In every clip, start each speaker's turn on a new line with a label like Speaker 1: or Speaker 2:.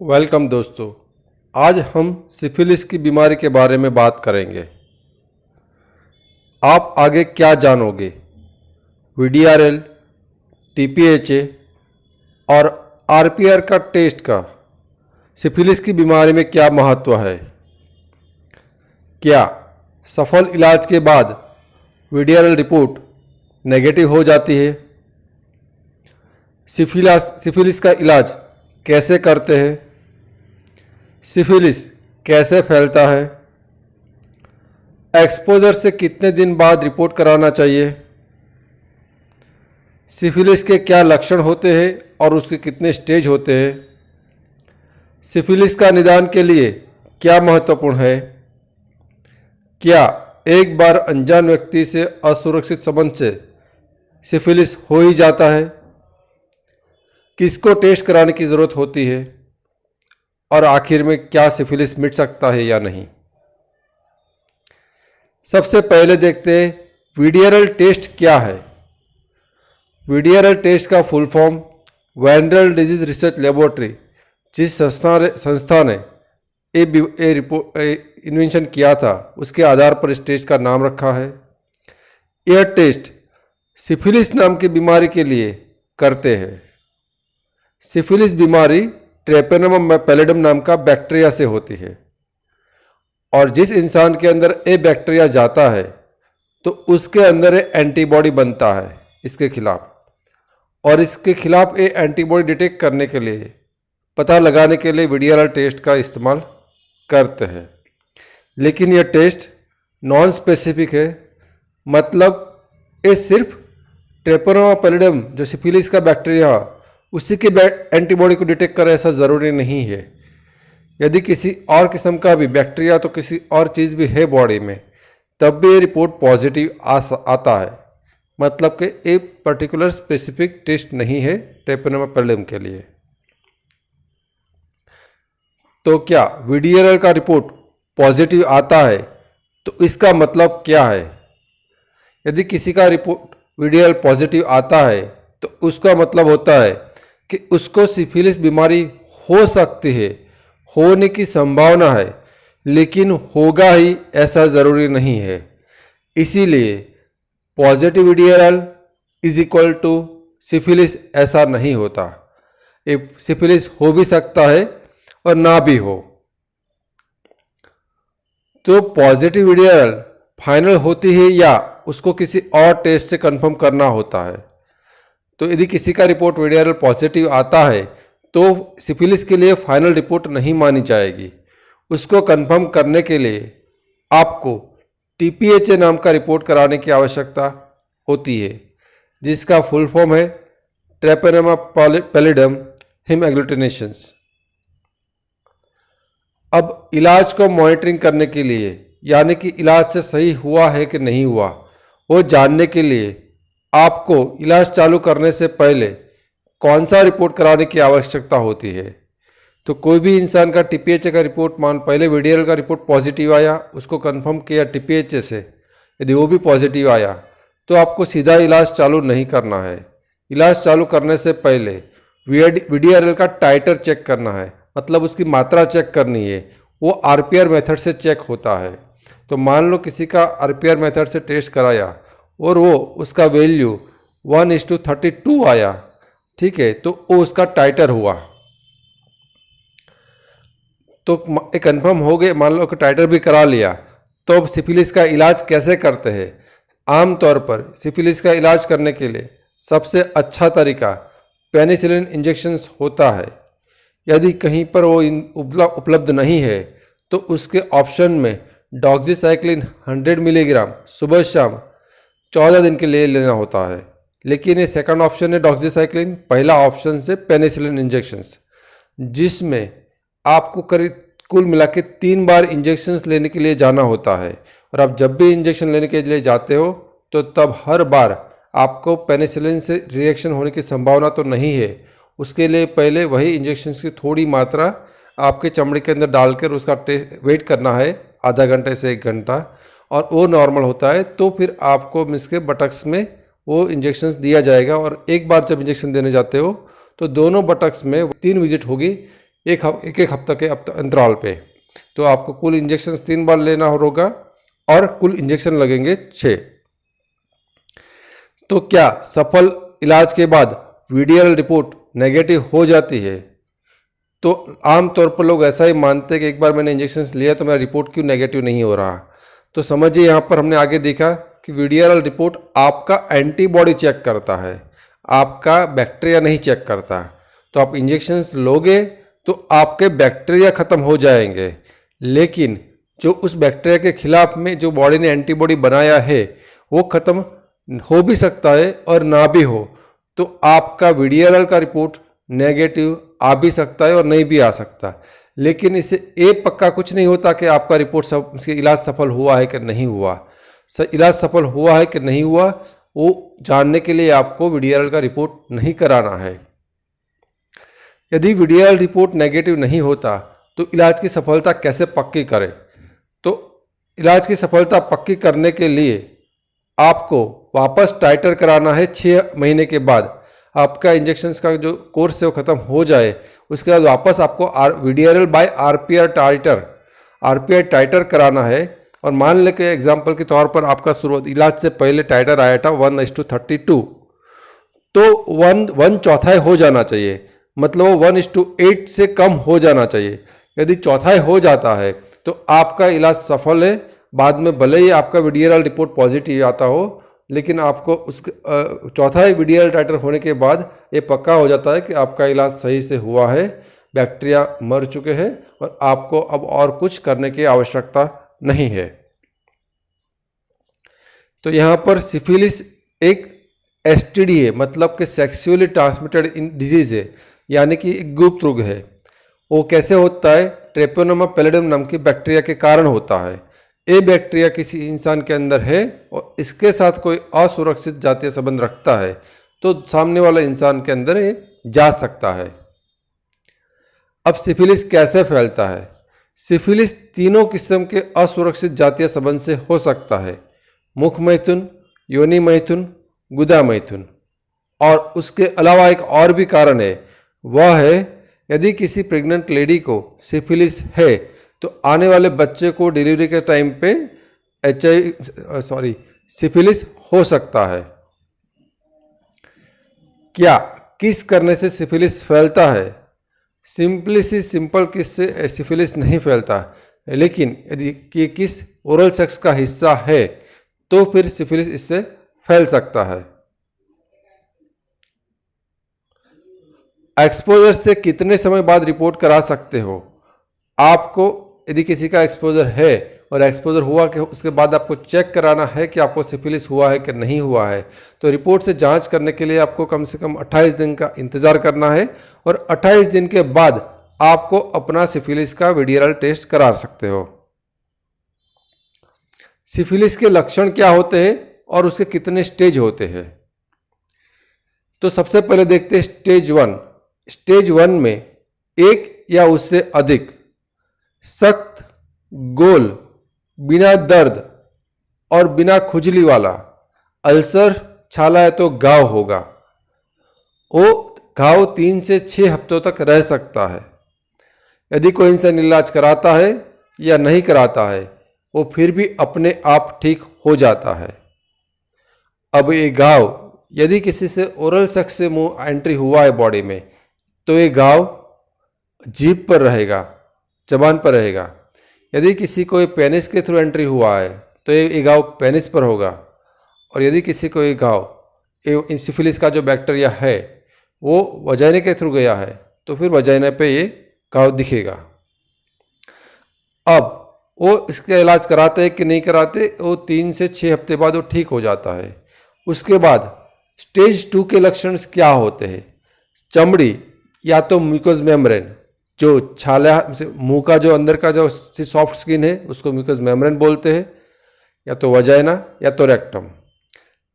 Speaker 1: Welcome दोस्तों। आज हम सिफिलिस की बीमारी के बारे में बात करेंगे। आप आगे क्या जानोगे? वीडीआरएल, टीपीएचए और आरपीआर का टेस्ट का सिफिलिस की बीमारी में क्या महत्व है? क्या सफल इलाज के बाद वीडीआरएल रिपोर्ट नेगेटिव हो जाती है? सिफिलिस का इलाज कैसे करते हैं? सिफिलिस कैसे फैलता है? एक्सपोजर से कितने दिन बाद रिपोर्ट कराना चाहिए? सिफिलिस के क्या लक्षण होते हैं और उसके कितने स्टेज होते हैं? सिफिलिस का निदान के लिए क्या महत्वपूर्ण है? क्या एक बार अनजान व्यक्ति से असुरक्षित संबंध से सिफिलिस हो ही जाता है? किसको टेस्ट कराने की ज़रूरत होती है? और आखिर में क्या सिफिलिस मिट सकता है या नहीं? सबसे पहले देखते हैं वीडीआरएल टेस्ट क्या है। वीडीआरएल टेस्ट का full form viral disease research laboratory, जिस संस्था ने इन्वेंशन किया था, उसके आधार पर इस टेस्ट का नाम रखा है। यह टेस्ट सिफिलिस नाम की बीमारी के लिए करते हैं। सिफिलिस बीमारी ट्रेपेनोमा पैलिडम नाम का बैक्टीरिया से होती है और जिस इंसान के अंदर ये बैक्टीरिया जाता है तो उसके अंदर एंटीबॉडी बनता है इसके खिलाफ, और इसके खिलाफ ये एंटीबॉडी डिटेक्ट करने के लिए, पता लगाने के लिए वीडीआरएल टेस्ट का इस्तेमाल करते हैं। लेकिन यह टेस्ट नॉन स्पेसिफिक है, मतलब ये सिर्फ ट्रेपेनोमा पैलिडम जो सिफिलिस का बैक्टीरिया उसी के एंटीबॉडी को डिटेक्ट करे ऐसा ज़रूरी नहीं है। यदि किसी और किस्म का भी बैक्टीरिया तो किसी और चीज़ भी है बॉडी में, तब भी ये रिपोर्ट पॉजिटिव आता है। मतलब कि एक पर्टिकुलर स्पेसिफिक टेस्ट नहीं है ट्रेपेनोमा पैलिडम के लिए। तो क्या वीडीआरएल का रिपोर्ट पॉजिटिव आता है तो इसका मतलब क्या है? यदि किसी का रिपोर्ट वीडीआरएल पॉजिटिव आता है तो उसका मतलब होता है कि उसको सिफिलिस बीमारी हो सकती है, होने की संभावना है, लेकिन होगा ही ऐसा ज़रूरी नहीं है। इसीलिए positive VDRL is equal to syphilis ऐसा नहीं होता। ये सिफिलिस हो भी सकता है और ना भी हो। तो पॉजिटिव वीडीआरएल फाइनल होती है या उसको किसी और टेस्ट से कंफर्म करना होता है। तो यदि किसी का रिपोर्ट वीडीआरएल पॉजिटिव आता है तो सिफिलिस के लिए फाइनल रिपोर्ट नहीं मानी जाएगी। उसको कंफर्म करने के लिए आपको टीपीएचए नाम का रिपोर्ट कराने की आवश्यकता होती है, जिसका फुल फॉर्म है ट्रेपेनोमा पैलिडम हिम एग्लूटिनेशंस। अब इलाज को मॉनिटरिंग करने के लिए, यानी कि इलाज से सही हुआ है कि नहीं हुआ, वो जानने के लिए आपको इलाज चालू करने से पहले कौन सा रिपोर्ट कराने की आवश्यकता होती है। तो कोई भी इंसान का टीपीएचए का रिपोर्ट पहले वीडीआरएल का रिपोर्ट पॉजिटिव आया, उसको कंफर्म किया टीपीएचए से, यदि वो भी पॉजिटिव आया तो आपको सीधा इलाज चालू नहीं करना है। इलाज चालू करने से पहले वीडीआरएल का टाइटर चेक करना है, मतलब उसकी मात्रा चेक करनी है। वो आरपीआर मेथड से चेक होता है। तो मान लो किसी का आरपीआर मेथड से टेस्ट कराया और वो उसका वैल्यू 1:32 आया, ठीक है, तो वो उसका टाइटर हुआ। तो कंफर्म हो गए, मान लो कि टाइटर भी करा लिया। तो अब सिफिलिस का इलाज कैसे करते हैं? आमतौर पर सिफिलिस का इलाज करने के लिए सबसे अच्छा तरीका पेनिसिलिन इंजेक्शंस होता है। यदि कहीं पर वो उपलब्ध नहीं है तो उसके ऑप्शन में डॉक्सीसाइक्लिन 100 मिलीग्राम सुबह शाम 14 दिन के लिए लेना होता है। लेकिन ये सेकंड ऑप्शन है डॉक्सीसाइक्लिन, पहला ऑप्शन से पेनिसिलिन इंजेक्शंस, जिसमें आपको करीब कुल मिला के 3 बार इंजेक्शंस लेने के लिए जाना होता है। और आप जब भी इंजेक्शन लेने के लिए जाते हो तो तब हर बार आपको पेनिसिलिन से रिएक्शन होने की संभावना तो नहीं है। उसके लिए पहले वही इंजेक्शंस की थोड़ी मात्रा आपके चमड़ी के अंदर डालकर उसका वेट करना है आधा घंटे से 1 घंटा, और वो नॉर्मल होता है तो फिर आपको इसके बटक्स में वो इंजेक्शंस दिया जाएगा। और एक बार जब इंजेक्शन देने जाते हो तो दोनों बटक्स में 3 विजिट होगी, एक एक हफ्ते के अंतराल पे। तो आपको कुल इंजेक्शन 3 बार लेना होगा और कुल इंजेक्शन लगेंगे 6। तो क्या सफल इलाज के बाद वीडीएल रिपोर्ट नेगेटिव हो जाती है? तो आमतौर पर लोग ऐसा ही मानते हैं कि एक बार मैंने इंजेक्शन लिया तो मेरा रिपोर्ट क्यों नेगेटिव नहीं हो रहा। तो समझिए यहाँ पर हमने आगे देखा कि वीडीएल रिपोर्ट आपका एंटीबॉडी चेक करता है, आपका बैक्टीरिया नहीं चेक करता। तो आप इंजेक्शंस लोगे तो आपके बैक्टीरिया ख़त्म हो जाएंगे, लेकिन जो उस बैक्टीरिया के खिलाफ में जो बॉडी ने एंटीबॉडी बनाया है वो ख़त्म हो भी सकता है और ना भी हो। तो आपका वीडीएल का रिपोर्ट नेगेटिव आ भी सकता है और नहीं भी आ सकता, लेकिन इससे एक पक्का कुछ नहीं होता कि आपका रिपोर्ट इलाज सफल हुआ है कि नहीं हुआ। इलाज सफल हुआ है कि नहीं हुआ वो जानने के लिए आपको वीडीएल का रिपोर्ट नहीं कराना है। यदि वीडीएल रिपोर्ट नेगेटिव नहीं होता तो इलाज की सफलता कैसे पक्की करें? तो इलाज की सफलता पक्की करने के लिए आपको वापस टाइटर कराना है 6 महीने के बाद। आपका इंजेक्शन्स का जो कोर्स है वो ख़त्म हो जाए, उसके बाद वापस आपको वीडीएल बाय आरपीआर टाइटर कराना है। और मान लें कि एग्जाम्पल के तौर पर आपका शुरुआत इलाज से पहले टाइटर आया था 1:32, तो 1/4 हो जाना चाहिए, मतलब वो 1:8 से कम हो जाना चाहिए। यदि चौथाई हो जाता है तो आपका इलाज सफल है। बाद में भले ही आपका वीडीएल रिपोर्ट पॉजिटिव आता हो, लेकिन आपको उस चौथाई वीडीएल टाइटर होने के बाद ये पक्का हो जाता है कि आपका इलाज सही से हुआ है, बैक्टीरिया मर चुके हैं और आपको अब और कुछ करने की आवश्यकता नहीं है। तो यहाँ पर सिफिलिस एक एसटीडी है, मतलब कि सेक्सुअली ट्रांसमिटेड डिजीज़ है, यानी कि एक गुप्त रोग है। वो कैसे होता है? ट्रेपोनोमा पैलिडियम नाम की बैक्टीरिया के कारण होता है। ये बैक्टीरिया किसी इंसान के अंदर है और इसके साथ कोई असुरक्षित जातीय संबंध रखता है तो सामने वाला इंसान के अंदर ये जा सकता है। अब सिफिलिस कैसे फैलता है? सिफिलिस तीनों किस्म के असुरक्षित जातीय संबंध से हो सकता है: मुख मैथुन, योनि मैथुन, गुदा मैथुन। और उसके अलावा एक और भी कारण है, वह है यदि किसी प्रेग्नेंट लेडी को सिफिलिस है तो आने वाले बच्चे को डिलीवरी के टाइम पे सिफिलिस हो सकता है। क्या किस करने से सिफिलिस फैलता है? सिंपल किस से सिफिलिस नहीं फैलता, लेकिन यदि कि किस ओरल सेक्स का हिस्सा है तो फिर सिफिलिस इससे फैल सकता है। एक्सपोजर से कितने समय बाद रिपोर्ट करा सकते हो? आपको यदि किसी का एक्सपोजर है और एक्सपोजर हुआ कि उसके बाद आपको चेक कराना है कि आपको सिफिलिस हुआ है कि नहीं हुआ है, तो रिपोर्ट से जांच करने के लिए आपको कम से कम 28 दिन का इंतज़ार करना है और 28 दिन के बाद आपको अपना सिफिलिस का वीडीएल टेस्ट करा सकते हो। सिफिलिस के लक्षण क्या होते हैं और उसके कितने स्टेज होते हैं? तो सबसे पहले देखते हैं स्टेज 1। स्टेज 1 में एक या उससे अधिक सख्त, गोल, बिना दर्द और बिना खुजली वाला अल्सर, छाला है तो घाव होगा। वो घाव 3 से 6 हफ्तों तक रह सकता है। यदि कोई इंसान इलाज कराता है या नहीं कराता है वो फिर भी अपने आप ठीक हो जाता है। अब ये घाव यदि किसी से ओरल सेक्स से मुंह एंट्री हुआ है बॉडी में तो ये घाव जीभ पर रहेगा, जबान पर रहेगा। यदि किसी को पेनिस के थ्रू एंट्री हुआ है तो ये घाव पेनिस पर होगा। और यदि किसी को ये घाव सिफिलिस का जो बैक्टीरिया है वो वजाइना के थ्रू गया है तो फिर वजाइना पे ये घाव दिखेगा। अब वो इसका इलाज कराते हैं कि नहीं कराते, वो 3 से 6 हफ्ते बाद वो ठीक हो जाता है। उसके बाद स्टेज 2 के लक्षण क्या होते हैं? चमड़ी या तो म्यूकस मेम्ब्रेन, जो छाला मुंह का जो अंदर का जो सॉफ्ट स्किन है उसको म्यूकस मेम्ब्रेन बोलते हैं, या तो वजाइना या तो रेक्टम,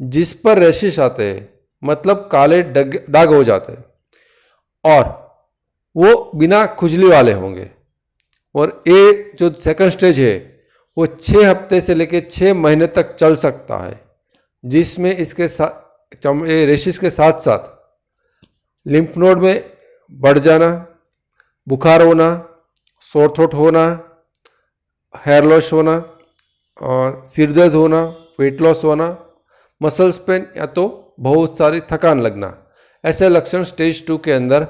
Speaker 1: जिस पर रैशेस आते हैं, मतलब काले दाग हो जाते हैं और वो बिना खुजली वाले होंगे। और ये जो सेकंड स्टेज है वो 6 हफ्ते से लेकर 6 महीने तक चल सकता है, जिसमें इसके साथ रेशेस के साथ साथ लिम्फ नोड में बढ़ जाना, बुखार होना, सोर थ्रोट होना, हेयर लॉस होना, सिर दर्द होना, वेट लॉस होना, मसल्स पेन या तो बहुत सारी थकान लगना, ऐसे लक्षण स्टेज 2 के अंदर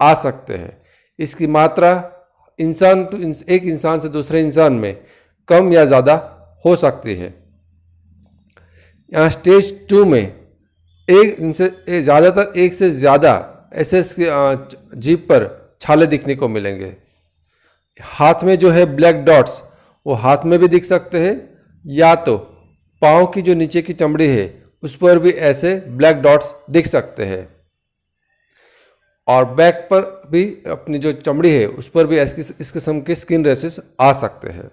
Speaker 1: आ सकते हैं। इसकी मात्रा एक इंसान से दूसरे इंसान में कम या ज़्यादा हो सकती है। यहाँ स्टेज 2 में ज़्यादातर एक से ज़्यादा ऐसे जीभ पर छाले दिखने को मिलेंगे। हाथ में जो है ब्लैक डॉट्स वो हाथ में भी दिख सकते हैं, या तो पाँव की जो नीचे की चमड़ी है उस पर भी ऐसे ब्लैक डॉट्स दिख सकते हैं, और बैक पर भी अपनी जो चमड़ी है उस पर भी इस किस्म के स्किन रैशेस आ सकते हैं।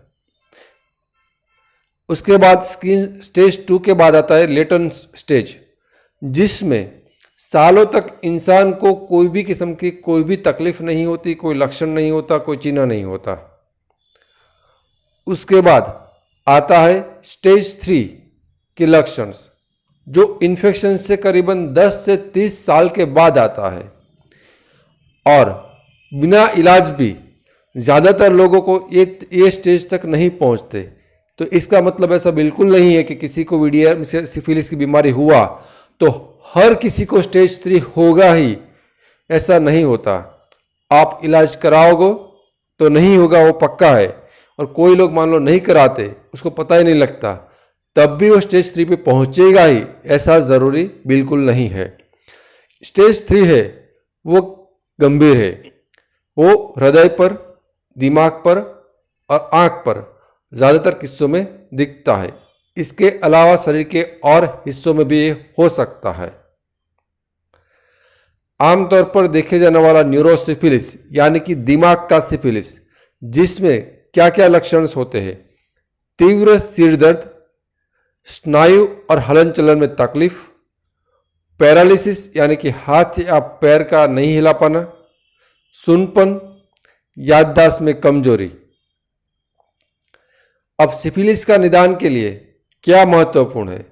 Speaker 1: उसके बाद स्टेज 2 के बाद आता है लेटेंट स्टेज, जिसमें सालों तक इंसान को कोई भी किस्म की कोई भी तकलीफ नहीं होती, कोई लक्षण नहीं होता, कोई चिन्ह नहीं होता। उसके बाद आता है स्टेज 3 के लक्षण, जो इन्फेक्शन से करीबन 10 से 30 साल के बाद आता है, और बिना इलाज भी ज़्यादातर लोगों को ये स्टेज तक नहीं पहुंचते। तो इसका मतलब ऐसा बिल्कुल नहीं है कि किसी को वीडिया से सिफिलिस की बीमारी हुआ तो हर किसी को स्टेज 3 होगा ही, ऐसा नहीं होता। आप इलाज कराओगे तो नहीं होगा, वो पक्का है। और कोई लोग मान लो नहीं कराते, उसको पता ही नहीं लगता, तब भी वो स्टेज 3 पे पहुंचेगा ही, ऐसा ज़रूरी बिल्कुल नहीं है। स्टेज 3 है वो गंभीर है, वो हृदय पर, दिमाग पर और आँख पर ज़्यादातर किस्सों में दिखता है। इसके अलावा शरीर के और हिस्सों में भी ये हो सकता है। आमतौर पर देखे जाने वाला न्यूरोसिफिलिस यानी कि दिमाग का सिफिलिस, जिसमें क्या क्या लक्षण होते हैं? तीव्र सिर दर्द, स्नायु और हलन चलन में तकलीफ, पैरालिसिस यानी कि हाथ या पैर का नहीं हिला पाना, सुनपन, याददाश्त में कमजोरी। अब सिफिलिस का निदान के लिए क्या महत्वपूर्ण है?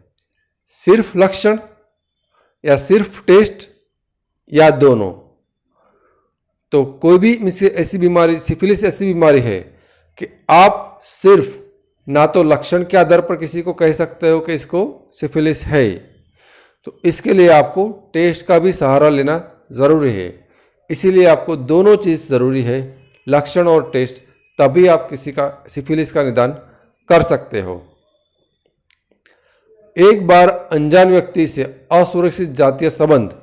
Speaker 1: सिर्फ लक्षण या सिर्फ टेस्ट या दोनों? तो कोई भी ऐसी बीमारी, सिफिलिस ऐसी बीमारी है कि आप सिर्फ ना तो लक्षण के आधार पर किसी को कह सकते हो कि इसको सिफिलिस है, तो इसके लिए आपको टेस्ट का भी सहारा लेना ज़रूरी है। इसीलिए आपको दोनों चीज़ ज़रूरी है, लक्षण और टेस्ट, तभी आप किसी का सिफिलिस का निदान कर सकते हो। एक बार अनजान व्यक्ति से असुरक्षित जातीय संबंध,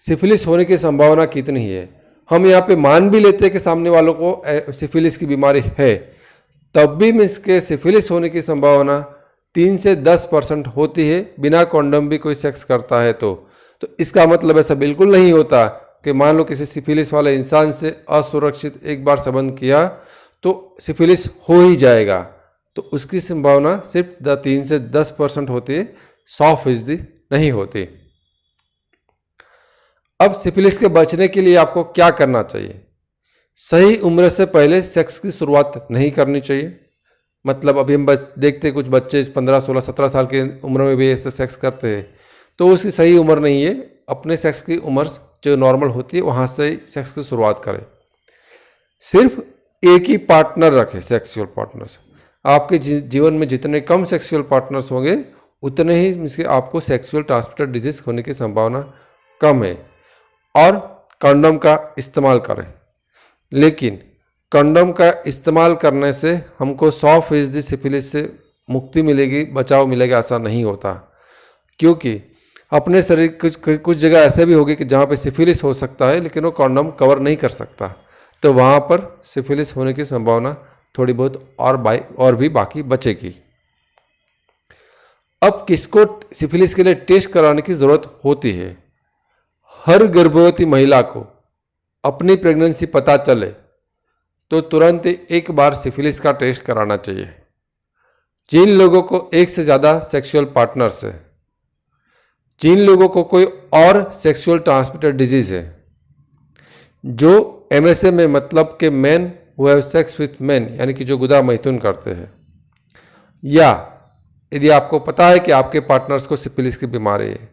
Speaker 1: सिफिलिस होने की संभावना कितनी है? हम यहाँ पे मान भी लेते हैं कि सामने वालों को सिफिलिस की बीमारी है, तब भी इसके सिफिलिस होने की संभावना 3 से 10% होती है, बिना कॉन्डम भी कोई सेक्स करता है तो इसका मतलब ऐसा बिल्कुल नहीं होता कि मान लो किसी सिफिलिस वाले इंसान से असुरक्षित एक बार संबंध किया तो सिफिलिस हो ही जाएगा। तो उसकी संभावना सिर्फ 3 से 10% होती है, 100% नहीं होती। अब सिफिलिस के बचने के लिए आपको क्या करना चाहिए? सही उम्र से पहले सेक्स की शुरुआत नहीं करनी चाहिए। मतलब अभी हम देखते कुछ बच्चे 15, 16, 17 साल की उम्र में भी ऐसे सेक्स करते हैं, तो उसकी सही उम्र नहीं है। अपने सेक्स की उम्र जो नॉर्मल होती है वहाँ से सेक्स की शुरुआत करें। सिर्फ एक ही पार्टनर रखें, सेक्सुअल पार्टनर्स। आपके जीवन में जितने कम सेक्सुअल पार्टनर्स होंगे उतने ही आपको सेक्सुअल ट्रांसमिटेड डिजीज होने की संभावना कम है। और कंडोम का इस्तेमाल करें, लेकिन कंडोम का इस्तेमाल करने से हमको 100% सिफिलिस से मुक्ति मिलेगी, बचाव मिलेगा, ऐसा नहीं होता। क्योंकि अपने शरीर कुछ जगह ऐसे भी होगी कि जहाँ पे सिफिलिस हो सकता है लेकिन वो कंडोम कवर नहीं कर सकता, तो वहाँ पर सिफिलिस होने की संभावना थोड़ी बहुत और भी बाकी बचेगी। अब किसको सिफिलिस के लिए टेस्ट कराने की ज़रूरत होती है? हर गर्भवती महिला को अपनी प्रेगनेंसी पता चले तो तुरंत एक बार सिफिलिस का टेस्ट कराना चाहिए। जिन लोगों को एक से ज़्यादा सेक्सुअल पार्टनर्स है, जिन लोगों को कोई और सेक्सुअल ट्रांसमिटेड डिजीज़ है, जो एमएसए में मतलब के man who have sex with man यानी कि जो गुदा मैथुन करते हैं, या यदि आपको पता है कि आपके पार्टनर्स को सिफिलिस की बीमारी है,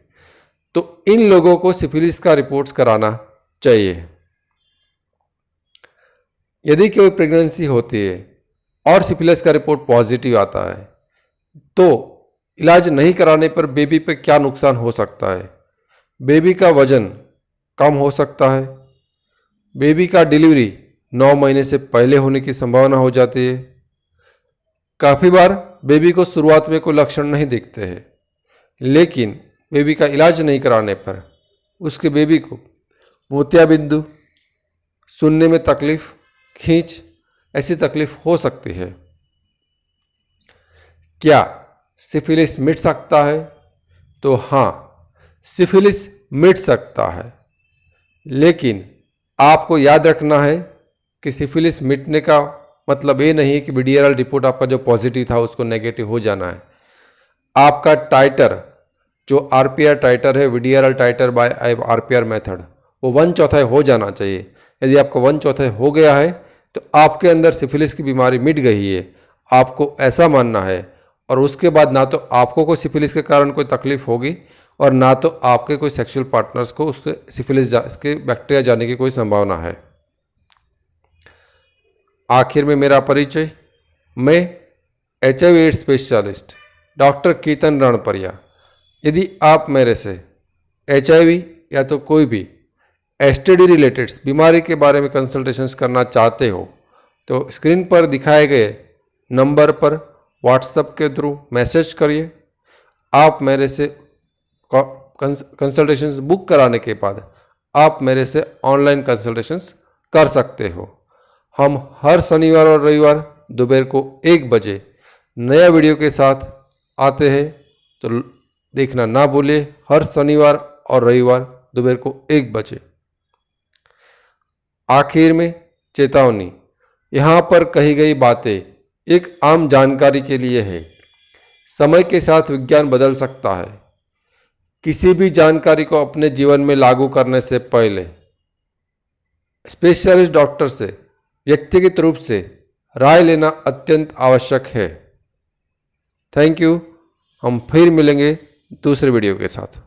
Speaker 1: तो इन लोगों को सिफिलिस का रिपोर्ट्स कराना चाहिए। यदि कोई प्रेगनेंसी होती है और सिफिलिस का रिपोर्ट पॉजिटिव आता है तो इलाज नहीं कराने पर बेबी पे क्या नुकसान हो सकता है? बेबी का वजन कम हो सकता है, बेबी का डिलीवरी 9 महीने से पहले होने की संभावना हो जाती है। काफ़ी बार बेबी को शुरुआत में कोई लक्षण नहीं दिखते हैं, लेकिन बेबी का इलाज नहीं कराने पर उसके बेबी को मोतियाबिंदु, सुनने में तकलीफ, खींच ऐसी तकलीफ हो सकती है। क्या सिफिलिस मिट सकता है? तो हाँ, सिफिलिस मिट सकता है, लेकिन आपको याद रखना है कि सिफिलिस मिटने का मतलब ये नहीं है कि वीडीआरएल रिपोर्ट आपका जो पॉजिटिव था उसको नेगेटिव हो जाना है। आपका टाइटर जो आरपीआर टाइटर है, वीडीआरएल टाइटर बाय आरपीआर मेथड, वो 1/4 हो जाना चाहिए। यदि आपका 1/4 हो गया है तो आपके अंदर सिफिलिस की बीमारी मिट गई है, आपको ऐसा मानना है। और उसके बाद ना तो आपको कोई सिफिलिस के कारण कोई तकलीफ होगी और ना तो आपके कोई सेक्सुअल पार्टनर्स को उसके सिफिलिस के बैक्टीरिया जाने की कोई संभावना है। आखिर में मेरा परिचय, मैं HIV एड्स स्पेशलिस्ट डॉक्टर कीर्तन रणपरिया। यदि आप मेरे से HIV या तो कोई भी STD रिलेटेड बीमारी के बारे में कंसल्टेशंस करना चाहते हो तो स्क्रीन पर दिखाए गए नंबर पर व्हाट्सएप के थ्रू मैसेज करिए। आप मेरे से कंसल्टेशंस बुक कराने के बाद आप मेरे से ऑनलाइन कंसल्टेशंस कर सकते हो। हम हर शनिवार और रविवार दोपहर को 1 बजे नया वीडियो के साथ आते हैं, तो देखना ना भूलिए। हर शनिवार और रविवार दोपहर को 1 बजे। आखिर में चेतावनी, यहाँ पर कही गई बातें एक आम जानकारी के लिए है। समय के साथ विज्ञान बदल सकता है। किसी भी जानकारी को अपने जीवन में लागू करने से पहले स्पेशलिस्ट डॉक्टर से व्यक्तिगत रूप से राय लेना अत्यंत आवश्यक है। Thank you. हम फिर मिलेंगे दूसरे वीडियो के साथ।